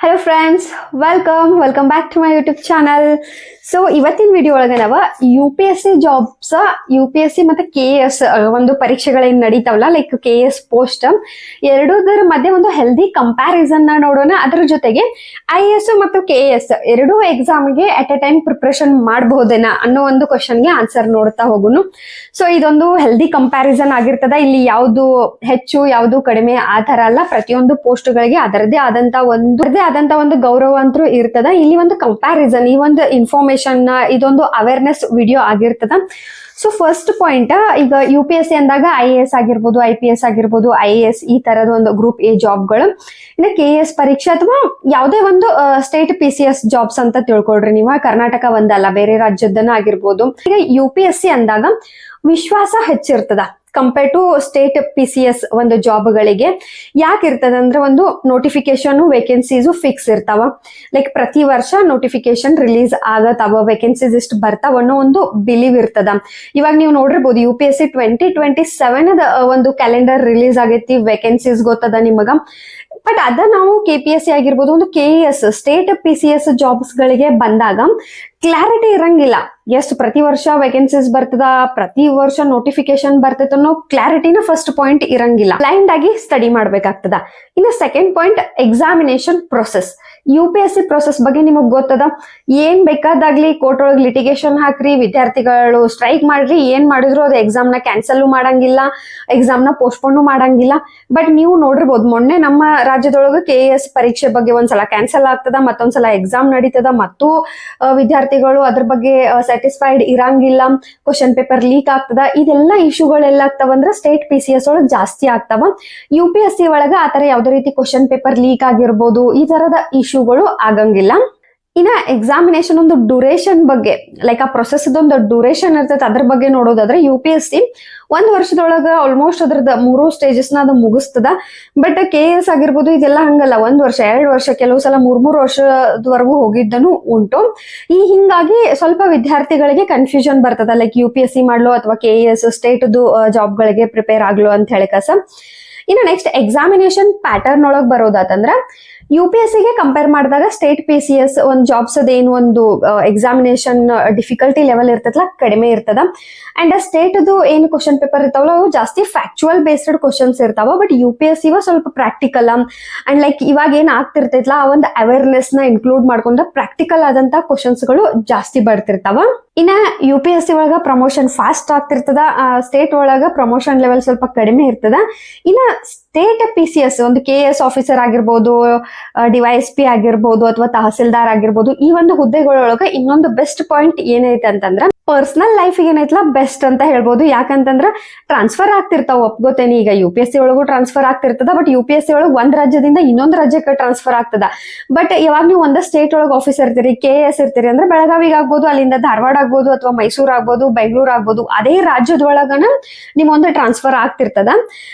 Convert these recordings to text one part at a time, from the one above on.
Hello friends, welcome back to my YouTube channel. So ಇವತ್ತಿನ video ಒಳಗೆ ನಾವು UPSC jobs UPSC ಮತ್ತೆ KS ಒಂದು ಪರೀಕ್ಷೆಗಳೇನ್ ನಡೀತಾವಲ್ಲ ಲೈಕ್ KS ಪೋಸ್ಟ್ ಎರಡೂದರ ಮಧ್ಯೆ ಒಂದು ಹೆಲ್ದಿ ಕಂಪ್ಯಾರಿಸನ್ ನ ನೋಡೋಣ. ಅದ್ರ ಜೊತೆಗೆ IAS ಮತ್ತು KS ಎರಡೂ ಎಕ್ಸಾಮ್ಗೆ ಅಟ್ ಎ ಟೈಮ್ ಪ್ರಿಪರೇಷನ್ ಮಾಡಬಹುದೇನಾ ಅನ್ನೋ ಒಂದು ಕ್ವಶನ್ ಗೆ ಆನ್ಸರ್ ನೋಡ್ತಾ ಹೋಗುನು. ಸೊ ಇದೊಂದು ಹೆಲ್ದಿ ಕಂಪ್ಯಾರಿಸನ್ ಆಗಿರ್ತದ. ಇಲ್ಲಿ ಯಾವ್ದು ಹೆಚ್ಚು ಯಾವ್ದು ಕಡಿಮೆ ಆ ತರ ಅಲ್ಲ, ಪ್ರತಿಯೊಂದು ಪೋಸ್ಟ್ ಗಳಿಗೆ ಅದರದೇ ಆದಂತ ಒಂದು ಗೌರವ ಅಂತೂ ಇರ್ತದ. ಇಲ್ಲಿ ಒಂದು ಕಂಪ್ಯಾರಿಸನ್, ಈ ಒಂದು ಇನ್ಫಾರ್ಮೇಶನ್ ಇದೊಂದು ಅವೇರ್ನೆಸ್ ವಿಡಿಯೋ ಆಗಿರ್ತದ. ಸೊ ಫಸ್ಟ್ ಪಾಯಿಂಟ್, ಈಗ UPSC ಅಂದಾಗ IAS ಆಗಿರ್ಬೋದು, IPS ಆಗಿರ್ಬೋದು, IAS ಈ ತರದ ಒಂದು ಗ್ರೂಪ್ ಎ ಜಾಬ್ಗಳು, ಇನ್ನು KS ಪರೀಕ್ಷೆ ಅಥವಾ ಯಾವುದೇ ಒಂದು ಸ್ಟೇಟ್ PCS ಜಾಬ್ಸ್ ಅಂತ ತಿಳ್ಕೊಳ್ರಿ ನೀವು. ಕರ್ನಾಟಕ ಒಂದಲ್ಲ, ಬೇರೆ ರಾಜ್ಯದನ್ನ ಆಗಿರ್ಬೋದು. ಈಗ UPSC ಅಂದಾಗ ವಿಶ್ವಾಸ ಹೆಚ್ಚಿರ್ತದ ಕಂಪೇರ್ ಟು ಸ್ಟೇಟ್ PCS ಒಂದು ಜಾಬ್ಗಳಿಗೆ. ಯಾಕೆ ಇರ್ತದ ಅಂದ್ರೆ, ಒಂದು ನೋಟಿಫಿಕೇಶನ್ ವೇಕೆನ್ಸೀಸು ಫಿಕ್ಸ್ ಇರ್ತಾವ. ಲೈಕ್ ಪ್ರತಿ ವರ್ಷ ನೋಟಿಫಿಕೇಶನ್ ರಿಲೀಸ್ ಆಗತ್ತಾವ, ವೇಕೆನ್ಸೀಸ್ ಇಷ್ಟು ಬರ್ತಾವ ಅನ್ನೋ ಒಂದು ಬಿಲೀವ್ ಇರ್ತದ. ಇವಾಗ ನೀವು ನೋಡಿರ್ಬೋದು UPSC 2027 ಒಂದು ಕ್ಯಾಲೆಂಡರ್ ರಿಲೀಸ್ ಆಗೈತಿ, ವೇಕೆನ್ಸೀಸ್ ಗೊತ್ತದ ನಿಮಗ. ಬಟ್ ಅದ ನಾವು KPSC ಆಗಿರ್ಬೋದು, ಒಂದು KS ಸ್ಟೇಟ್ PCS ಜಾಬ್ಸ್ ಗಳಿಗೆ ಬಂದಾಗ ಕ್ಲಾರಿಟಿ ಇರಂಗಿಲ್ಲ. ಎಷ್ಟು ಪ್ರತಿ ವರ್ಷ ವೇಕೆನ್ಸೀಸ್ ಬರ್ತದ, ಪ್ರತಿ ವರ್ಷ ನೋಟಿಫಿಕೇಶನ್ ಬರ್ತದ ಅನ್ನೋ ಕ್ಲಾರಿಟಿನ ಫಸ್ಟ್ ಪಾಯಿಂಟ್ ಇರಂಗಿಲ್ಲ. ಬ್ಲೈಂಡ್ ಆಗಿ ಸ್ಟಡಿ ಮಾಡ್ಬೇಕಾಗ್ತದ. ಇನ್ನು second point, examination process. UPSC process ಬಗ್ಗೆ ನಿಮಗ್ ಗೊತ್ತದ. ಏನ್ ಬೇಕಾದಾಗ್ಲಿ ಕೋರ್ಟ್ ಒಳಗೆ ಲಿಟಿಗೇಷನ್ ಹಾಕ್ರಿ, ವಿದ್ಯಾರ್ಥಿಗಳು ಸ್ಟ್ರೈಕ್ ಮಾಡ್ರಿ, ಏನ್ ಮಾಡಿದ್ರು ಅದು ಎಕ್ಸಾಮ್ ನ ಕ್ಯಾನ್ಸಲ್ ಮಾಡಂಗಿಲ್ಲ, ಎಕ್ಸಾಮ್ ನ ಪೋಸ್ಟ್ಪೋನ್ ಮಾಡಂಗಿಲ್ಲ. ಬಟ್ ನೀವು ನೋಡಿರ್ಬೋದು, ಮೊನ್ನೆ ನಮ್ಮ ರಾಜ್ಯದೊಳಗೆ KS ಪರೀಕ್ಷೆ ಬಗ್ಗೆ ಒಂದ್ಸಲ ಕ್ಯಾನ್ಸಲ್ ಆಗ್ತದ, ಮತ್ತೊಂದ್ಸಲ ಎಕ್ಸಾಮ್ ನಡೀತದ, ಮತ್ತು ವಿದ್ಯಾರ್ಥಿಗಳು ಅದ್ರ ಬಗ್ಗೆ ಸ್ಯಾಟಿಸ್ಫೈಡ್ ಇರಂಗಿಲ್ಲ, ಕ್ವಶನ್ ಪೇಪರ್ ಲೀಕ್ ಆಗ್ತದ. ಇದೆಲ್ಲ ಇಶ್ಯೂಗಳೆಲ್ಲ ಆಗ್ತಾವಂದ್ರೆ ಸ್ಟೇಟ್ PCS ಒಳಗೆ ಜಾಸ್ತಿ ಆಗ್ತಾವ. UPSC ಒಳಗ ಆತರ ಯಾವ್ದೇ ರೀತಿ ಕ್ವಶನ್ ಪೇಪರ್ ಲೀಕ್ ಆಗಿರ್ಬೋದು, ಈ ತರದ ಇಶ್ಯೂಗಳು ಆಗಂಗಿಲ್ಲ. ಇನ್ನ ಎಕ್ಸಾಮಿನೇಷನ್ ಒಂದು ಡ್ಯೂರೇಷನ್ ಬಗ್ಗೆ, ಲೈಕ್ ಆ ಪ್ರೊಸೆಸ್ ಒಂದು ಡ್ಯೂರೇಷನ್ ಇರ್ತೈತೆ, ಅದ್ರ ಬಗ್ಗೆ ನೋಡೋದಾದ್ರೆ UPSC ಒಂದ್ ವರ್ಷದೊಳಗ ಆಲ್ಮೋಸ್ಟ್ ಅದ್ರದ್ದು 3 ಸ್ಟೇಜಸ್ ನ ಅದು ಮುಗಿಸ್ತದ. ಬಟ್ KS ಆಗಿರ್ಬೋದು ಇದೆಲ್ಲ ಹಂಗಲ್ಲ, 1 ವರ್ಷ 2 ವರ್ಷ, ಕೆಲವು ಸಲ 3 ವರ್ಷದವರೆಗೂ ಹೋಗಿದ್ದನು ಉಂಟು. ಹಿಂಗಾಗಿ ಸ್ವಲ್ಪ ವಿದ್ಯಾರ್ಥಿಗಳಿಗೆ ಕನ್ಫ್ಯೂಷನ್ ಬರ್ತದ, ಲೈಕ್ UPSC ಮಾಡ್ಲೋ ಅಥವಾ KS ಸ್ಟೇಟ್ ಜಾಬ್ ಗಳಿಗೆ ಪ್ರಿಪೇರ್ ಆಗ್ಲೋ ಅಂತ ಹೇಳಿ ಕಸ. ಇನ್ನು ನೆಕ್ಸ್ಟ್ ಎಕ್ಸಾಮಿನೇಷನ್ ಪ್ಯಾಟರ್ನ್ ಒಳಗ್ ಬರೋದಾತಂದ್ರ UPSC ಗೆ ಕಂಪೇರ್ ಮಾಡಿದಾಗ ಸ್ಟೇಟ್ PCS ಒಂದು ಜಾಬ್ಸ್ ಅದೇನು ಒಂದು ಎಕ್ಸಾಮಿನೇಷನ್ ಡಿಫಿಕಲ್ಟಿ ಲೆವೆಲ್ ಇರ್ತದಲ್ಲ ಕಡಿಮೆ ಇರ್ತದ. ಅಂಡ್ ಸ್ಟೇಟ್ ಏನು ಕ್ವಶನ್ ಪೇಪರ್ ಇರ್ತಾವಲ್ಲ ಅವು ಜಾಸ್ತಿ ಫ್ಯಾಕ್ಚುಯಲ್ ಬೇಸ್ಡ್ ಕ್ವಶನ್ಸ್ ಇರ್ತಾವ. ಬಟ್ UPSC ಸ್ವಲ್ಪ ಪ್ರಾಕ್ಟಿಕಲ್ ಅಂಡ್ ಲೈಕ್ ಇವಾಗ ಏನ್ ಆಗ್ತಿರ್ತೈತಲ್ಲ ಆ ಒಂದು ಅವೇರ್ನೆಸ್ ನ ಇನ್ಕ್ಲೂಡ್ ಮಾಡ್ಕೊಂಡ ಪ್ರಾಕ್ಟಿಕಲ್ ಆದಂತ ಕ್ವಶನ್ಸ್ ಗಳು ಜಾಸ್ತಿ ಬರ್ತಿರ್ತಾವ. ಇನ್ನ UPSC ಒಳಗ ಪ್ರಮೋಷನ್ ಫಾಸ್ಟ್ ಆಗ್ತಿರ್ತದ, ಸ್ಟೇಟ್ ಒಳಗ ಪ್ರಮೋಷನ್ ಲೆವೆಲ್ ಸ್ವಲ್ಪ ಕಡಿಮೆ ಇರ್ತದ. ಇನ್ನ ಸ್ಟೇಟ್ PCS ಒಂದು KS ಆಫೀಸರ್ ಆಗಿರ್ಬೋದು, DYSP ಆಗಿರ್ಬೋದು, ಅಥವಾ ತಹಸೀಲ್ದಾರ್ ಆಗಿರ್ಬೋದು, ಈ ಒಂದು ಹುದ್ದೆಗಳೊಳಗ ಇನ್ನೊಂದು ಬೆಸ್ಟ್ ಪಾಯಿಂಟ್ ಏನೈತೆ ಅಂತಂದ್ರ ಪರ್ಸನಲ್ ಲೈಫ್ ಏನೈತಲ್ಲ ಬೆಸ್ಟ್ ಅಂತ ಹೇಳ್ಬೋದು. ಯಾಕಂತಂದ್ರ ಟ್ರಾನ್ಸ್ಫರ್ ಆಗ್ತಿರ್ತಾವ, ಒಪ್ಕೋತೇನೆ. ಈಗ UPSC ಒಳಗೂ ಟ್ರಾನ್ಸ್ಫರ್ ಆಗ್ತಿರ್ತದ, ಬಟ್ UPSC ಒಳಗೆ ಒಂದ್ ರಾಜ್ಯದಿಂದ ಇನ್ನೊಂದು ರಾಜ್ಯಕ್ಕೆ ಟ್ರಾನ್ಸ್ಫರ್ ಆಗ್ತದ. ಬಟ್ ಯಾವಾಗ ನೀವು ಒಂದ ಸ್ಟೇಟ್ ಒಳಗೆ ಆಫೀಸರ್ ಇರ್ತೀರಿ, KS ಇರ್ತೀರಿ ಅಂದ್ರೆ ಬೆಳಗಾವಿಗೆ ಆಗ್ಬೋದು, ಅಲ್ಲಿಂದ ಧಾರವಾಡ ಆಗ್ಬೋದು, ಅಥವಾ ಮೈಸೂರು ಆಗ್ಬೋದು, ಬೆಂಗಳೂರು ಆಗ್ಬೋದು, ಅದೇ ರಾಜ್ಯದೊಳಗನ ನಿಮ್ ಒಂದು ಟ್ರಾನ್ಸ್ಫರ್ ಆಗ್ತಿರ್ತದ.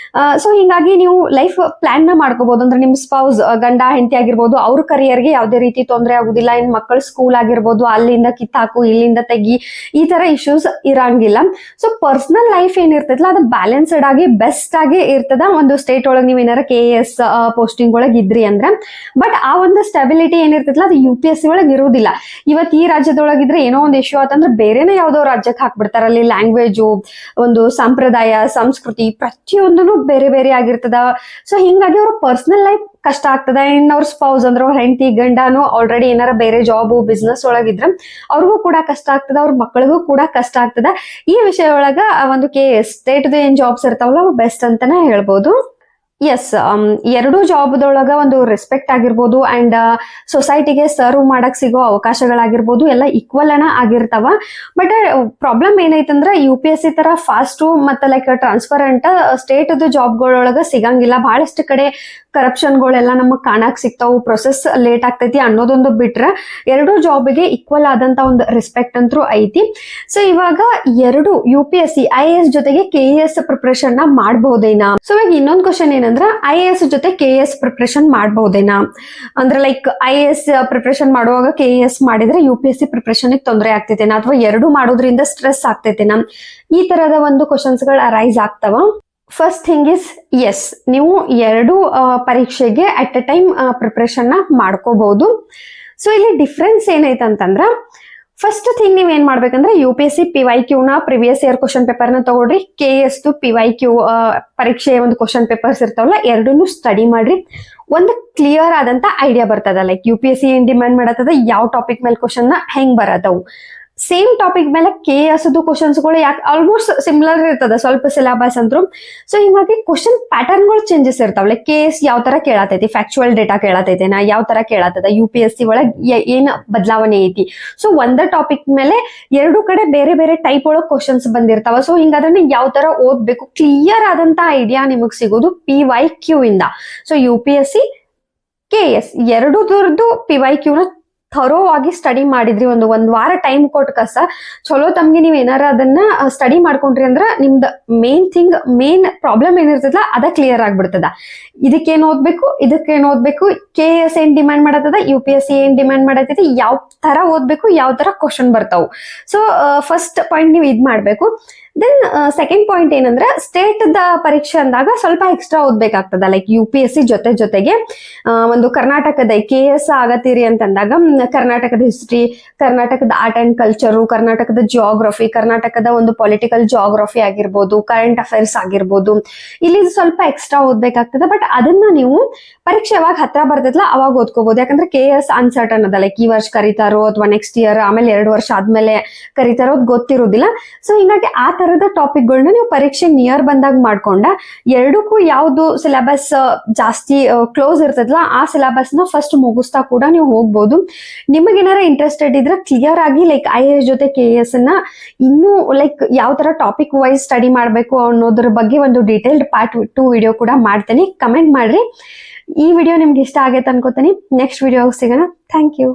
ಸೊ ಹಿಂಗಾಗಿ ನೀವು ಲೈಫ್ ಪ್ಲಾನ್ ನ ಮಾಡ್ಕೋಬಹುದು. ಅಂದ್ರೆ ನಿಮ್ ಸ್ಪೌಸ್, ಗಂಡ ಹೆಂಡತಿ ಆಗಿರ್ಬೋದು, ಅವ್ರ ಕರಿಯರ್ಗೆ ಯಾವ್ದೇ ರೀತಿ ತೊಂದರೆ ಆಗುದಿಲ್ಲ. ಇನ್ ಮಕ್ಕಳ ಸ್ಕೂಲ್ ಆಗಿರ್ಬೋದು, ಅಲ್ಲಿಂದ ಕಿತ್ತಾಕು ಇಲ್ಲಿಂದ ತೆಗಿ, ಈ ತರ ಇಶ್ಯೂಸ್ ಇರಂಗಿಲ್ಲ. ಸೊ ಪರ್ಸನಲ್ ಲೈಫ್ ಏನಿರ್ತೈತಲ್ಲ ಅದು ಬ್ಯಾಲೆನ್ಸ್ಡ್ ಆಗಿ ಬೆಸ್ಟ್ ಆಗಿ ಇರ್ತದ ಒಂದು ಸ್ಟೇಟ್ ಒಳಗೆ ನೀವು ಏನಾರ KS ಪೋಸ್ಟಿಂಗ್ ಒಳಗೆ ಇದ್ರಿ ಅಂದ್ರೆ. ಬಟ್ ಆ ಒಂದು ಸ್ಟೆಬಿಲಿಟಿ ಏನಿರ್ತೈತಲ್ಲ ಅದು UPSC ಒಳಗೆ ಇರುವುದಿಲ್ಲ. ಇವತ್ತು ಈ ರಾಜ್ಯದೊಳಗಿದ್ರೆ ಏನೋ ಒಂದು ಇಶ್ಯೂ ಆತಂದ್ರೆ ಬೇರೆನೇ ಯಾವ್ದೋ ರಾಜ್ಯಕ್ಕೆ ಹಾಕ್ಬಿಡ್ತಾರ. ಅಲ್ಲಿ ಲ್ಯಾಂಗ್ವೇಜು, ಒಂದು ಸಂಪ್ರದಾಯ, ಸಂಸ್ಕೃತಿ ಪ್ರತಿಯೊಂದನು ಬೇರೆ ಬೇರೆ ಆಗಿರ್ತದ. ಸೊ ಹಿಂಗಾಗಿ ಅವ್ರ ಪರ್ಸನಲ್ ಲೈಫ್ ಕಷ್ಟ ಆಗ್ತದ. ಇನ್ ಅವ್ರ ಸ್ಪೌಸ್ ಅಂದ್ರೆ ಅವ್ರ ಹೆಂಡತಿ ಗಂಡನು ಆಲ್ರೆಡಿ ಏನಾರ ಬೇರೆ ಜಾಬ್ ಬಿಸ್ನೆಸ್ ಒಳಗಿದ್ರ ಅವ್ರಿಗೂ ಕೂಡ ಕಷ್ಟ ಆಗ್ತದ, ಅವ್ರ ಮಕ್ಕಳಿಗೂ ಕೂಡ ಕಷ್ಟ ಆಗ್ತದ. ಈ ವಿಷಯ ಒಳಗ ಒಂದು KS ಸ್ಟೇಟ್ ಏನ್ ಜಾಬ್ಸ್ ಇರ್ತಾವಲ್ಲ ಅವು ಬೆಸ್ಟ್ ಅಂತಾನೆ ಹೇಳ್ಬೋದು. ಎಸ್, ಎರಡೂ ಜಾಬ್ದೊಳಗ ಒಂದು ರೆಸ್ಪೆಕ್ಟ್ ಆಗಿರ್ಬೋದು ಅಂಡ್ ಸೊಸೈಟಿಗೆ ಸರ್ವ್ ಮಾಡಕ್ ಸಿಗೋ ಅವಕಾಶಗಳಾಗಿರ್ಬೋದು ಎಲ್ಲ ಈಕ್ವಲ್ ಆಗಿರ್ತಾವ. ಬಟ್ ಪ್ರಾಬ್ಲಮ್ ಏನೈತಂದ್ರ UPSC ತರ ಫಾಸ್ಟ್ ಮತ್ತೆ ಲೈಕ್ ಟ್ರಾನ್ಸ್ಫರ್ ಅಂತ ಸ್ಟೇಟ್ ಜಾಬ್ಗಳೊಳಗ ಸಿಗಂಗಿಲ್ಲ. ಬಹಳಷ್ಟು ಕಡೆ ಕರಪ್ಷನ್ಗಳೆಲ್ಲ ನಮಗ್ ಕಾಣಕ್ ಸಿಗ್ತಾವು, ಪ್ರೊಸೆಸ್ ಲೇಟ್ ಆಗ್ತೈತಿ ಅನ್ನೋದೊಂದು ಬಿಟ್ರೆ ಎರಡೂ ಜಾಬ್ಗೆ ಈಕ್ವಲ್ ಆದಂತ ಒಂದು ರೆಸ್ಪೆಕ್ಟ್ ಅಂತೂ ಐತಿ. ಸೊ ಇವಾಗ ಎರಡು UPSC IAS ಜೊತೆಗೆ KS ಪ್ರಿಪರೇಷನ್ ನ ಮಾಡಬಹುದೇನಾ? ಸೊ ಇವಾಗ ಇನ್ನೊಂದು ಕ್ವಶನ್ ಏನಂದ್ರ IAS ಜೊತೆ KS ಪ್ರಿಪರೇಷನ್ ಮಾಡಬಹುದೇನಾ ಅಂದ್ರೆ, ಲೈಕ್ IAS ಪ್ರಿಪರೇಷನ್ ಮಾಡುವಾಗ KS ಮಾಡಿದ್ರೆ UPSC ಪ್ರಿಪರೇಷನ್ ತೊಂದರೆ ಆಗ್ತೈತೇನಾ, ಅಥವಾ ಎರಡು ಮಾಡೋದ್ರಿಂದ ಸ್ಟ್ರೆಸ್ ಆಗ್ತೈತೇನಾ? ಈ ತರದ ಒಂದು ಕ್ವಶನ್ಸ್ ಗಳು ಅರೈಸ್ ಆಗ್ತಾವ. ಫಸ್ಟ್ ಥಿಂಗ್ ಇಸ್ ಎಸ್, ನೀವು ಎರಡು ಪರೀಕ್ಷೆಗೆ ಅಟ್ ಅ ಟೈಮ್ ಪ್ರಿಪ್ರೇಷನ್ ಮಾಡ್ಕೋಬಹುದು. ಸೊ ಇಲ್ಲಿ ಡಿಫ್ರೆನ್ಸ್ ಏನೈತೆ ಅಂತಂದ್ರ, ಫಸ್ಟ್ ಥಿಂಗ್ ನೀವ್ ಏನ್ ಮಾಡ್ಬೇಕಂದ್ರೆ UPSC PYQ ನ ಪ್ರಿವಿಯಸ್ ಇಯರ್ ಕ್ವಶನ್ ಪೇಪರ್ ನ ತಗೊಳ್ರಿ. KS PYQ ಪರೀಕ್ಷೆಯ ಒಂದು ಕ್ವಶನ್ ಪೇಪರ್ಸ್ ಇರ್ತಾವಲ್ಲ, ಎರಡನ್ನೂ ಸ್ಟಡಿ ಮಾಡ್ರಿ. ಒಂದು ಕ್ಲಿಯರ್ ಆದಂತ ಐಡಿಯಾ ಬರ್ತದ, ಲೈಕ್ UPSC ಏನ್ ಡಿಮ್ಯಾಂಡ್ ಮಾಡತ್ತದ, ಯಾವ ಟಾಪಿಕ್ ಮೇಲೆ ಕ್ವಶನ್ ನ ಹೆಂಗ್ ಬರತ್ತವು. ಸೇಮ್ ಟಾಪಿಕ್ ಮೇಲೆ KS ಕ್ವಶನ್ಸ್ ಗಳು ಯಾಕೆ ಆಲ್ಮೋಸ್ಟ್ ಸಿಮಿಲರ್ ಇರ್ತದ, ಸ್ವಲ್ಪ ಸಿಲೆಬಸ್ ಅಂದ್ರು. ಸೊ ಹಿಂಗಾಗಿ ಕ್ವಶನ್ ಪ್ಯಾಟರ್ನ್ ಗಳು ಚೇಂಜಸ್ ಇರ್ತಾವ. ಲೈಕ್ KS ಯಾವ ತರ ಕೇಳತೈತಿ, ಫ್ಯಾಕ್ಚುಯಲ್ ಡೇಟಾ ಕೇಳತೈತೆನಾ, ಯಾವ ತರ ಕೇಳತ್ತದ, UPSC ಒಳಗ್ ಏನ್ ಬದಲಾವಣೆ ಐತಿ. ಸೊ ಒಂದ ಟಾಪಿಕ್ ಮೇಲೆ ಎರಡು ಕಡೆ ಬೇರೆ ಬೇರೆ ಟೈಪ್ ಒಳಗ್ ಕ್ವಶನ್ಸ್ ಬಂದಿರ್ತಾವ. ಸೊ ಹಿಂಗಾದ್ರೆ ಯಾವ ತರ ಓದ್ಬೇಕು, ಕ್ಲಿಯರ್ ಆದಂತ ಐಡಿಯಾ ನಿಮಗ್ ಸಿಗೋದು PYQ ಇಂದ. ಸೊ UPSC KS ಎರಡೂದ್ರದ್ದು PYQ ನ ಥರೋ ಆಗಿ ಸ್ಟಡಿ ಮಾಡಿದ್ರಿ, ಒಂದ್ ವಾರ ಟೈಮ್ ಕೊಟ್ಟು ಕಸ ಚಲೋ ತಮ್ಗೆ ನೀವ್ ಏನಾರ ಅದನ್ನ ಸ್ಟಡಿ ಮಾಡ್ಕೊಂಡ್ರಿ ಅಂದ್ರ ನಿಮ್ದ ಮೇನ್ ಪ್ರಾಬ್ಲಮ್ ಏನಿರ್ತದ ಅದ ಕ್ಲಿಯರ್ ಆಗ್ಬಿಡ್ತದ. ಇದಕ್ಕೇನ್ ಓದ್ಬೇಕು, KS ಏನ್ ಡಿಮ್ಯಾಂಡ್ ಮಾಡತ್ತದ, UPSC ಏನ್ ಡಿಮ್ಯಾಂಡ್ ಮಾಡತ್ತೈತಿ, ಯಾವ ತರ ಓದ್ಬೇಕು, ಯಾವ ತರ ಕ್ವಶನ್ ಬರ್ತಾವು. ಸೊ ಫಸ್ಟ್ ಪಾಯಿಂಟ್ ನೀವು ಇದ್ ಮಾಡ್ಬೇಕು. ದೆನ್ ಸೆಕೆಂಡ್ ಪಾಯಿಂಟ್ ಏನಂದ್ರೆ, ಸ್ಟೇಟ್ ದ ಪರೀಕ್ಷೆ ಅಂದಾಗ ಸ್ವಲ್ಪ ಎಕ್ಸ್ಟ್ರಾ ಓದ್ಬೇಕಾಗ್ತದ. ಲೈಕ್ UPSC ಜೊತೆಗೆ ಒಂದು ಕರ್ನಾಟಕದ KS ಆಗತ್ತೀರಿ ಅಂತಂದಾಗ ಕರ್ನಾಟಕದ ಹಿಸ್ಟ್ರಿ, ಕರ್ನಾಟಕದ ಆರ್ಟ್ ಅಂಡ್ ಕಲ್ಚರು, ಕರ್ನಾಟಕದ ಜಿಯೋಗ್ರಫಿ, ಕರ್ನಾಟಕದ ಒಂದು ಪೊಲಿಟಿಕಲ್ ಜಿಯೋಗ್ರಫಿ ಆಗಿರ್ಬೋದು, ಕರೆಂಟ್ ಅಫೇರ್ಸ್ ಆಗಿರ್ಬೋದು, ಇಲ್ಲಿ ಸ್ವಲ್ಪ ಎಕ್ಸ್ಟ್ರಾ ಓದ್ಬೇಕಾಗ್ತದೆ. ಬಟ್ ಅದನ್ನ ನೀವು ಪರೀಕ್ಷೆ ಯಾವಾಗ ಹತ್ರ ಬರ್ತೈತಲ್ಲ ಅವಾಗ ಓದ್ಕೋಬಹುದು. ಯಾಕಂದ್ರೆ KS ಅನ್ಸರ್ಟನ್ ಅದ, ಲೈಕ್ ಈ ವರ್ಷ ಕರೀತಾರೋ ಅಥವಾ ನೆಕ್ಸ್ಟ್ ಇಯರ್ ಆಮೇಲೆ 2 ವರ್ಷ ಆದ್ಮೇಲೆ ಕರೀತಾರೋ ಗೊತ್ತಿರೋದಿಲ್ಲ. ಸೊ ಹಿಂಗಾಗಿ ಆ ತರದ ಟಾಪಿಕ್ ಗಳನ್ನ ನೀವು ಪರೀಕ್ಷೆ ನಿಯರ್ ಬಂದಾಗ ಮಾಡ್ಕೊಂಡ, ಎರಡಕ್ಕೂ ಯಾವ್ದು ಸಿಲೆಬಸ್ ಜಾಸ್ತಿ ಕ್ಲೋಸ್ ಇರ್ತದಲ್ಲ ಆ ಸಿಲೆಬಸ್ ನ ಫಸ್ಟ್ ಮುಗಿಸ್ತಾ ಕೂಡ ನೀವು ಹೋಗ್ಬೋದು. ನಿಮಗೇನಾರ ಇಂಟ್ರೆಸ್ಟೆಡ್ ಇದ್ರೆ ಕ್ಲಿಯರ್ ಆಗಿ ಲೈಕ್ IAS ಜೊತೆ KS ನ ಇನ್ನೂ ಲೈಕ್ ಯಾವ ತರ ಟಾಪಿಕ್ ವೈಸ್ ಸ್ಟಡಿ ಮಾಡ್ಬೇಕು ಅನ್ನೋದ್ರ ಬಗ್ಗೆ ಒಂದು ಡೀಟೇಲ್ಡ್ ಪಾರ್ಟ್ 2 ವಿಡಿಯೋ ಕೂಡ ಮಾಡ್ತೀನಿ. ಕಮೆಂಟ್ ಮಾಡ್ರಿ. ಈ ವಿಡಿಯೋ ನಿಮ್ಗೆ ಇಷ್ಟ ಆಗೈತೆ ಅನ್ಕೋತೀನಿ. ನೆಕ್ಸ್ಟ್ ವಿಡಿಯೋ ಸಿಗೋಣ. Thank you.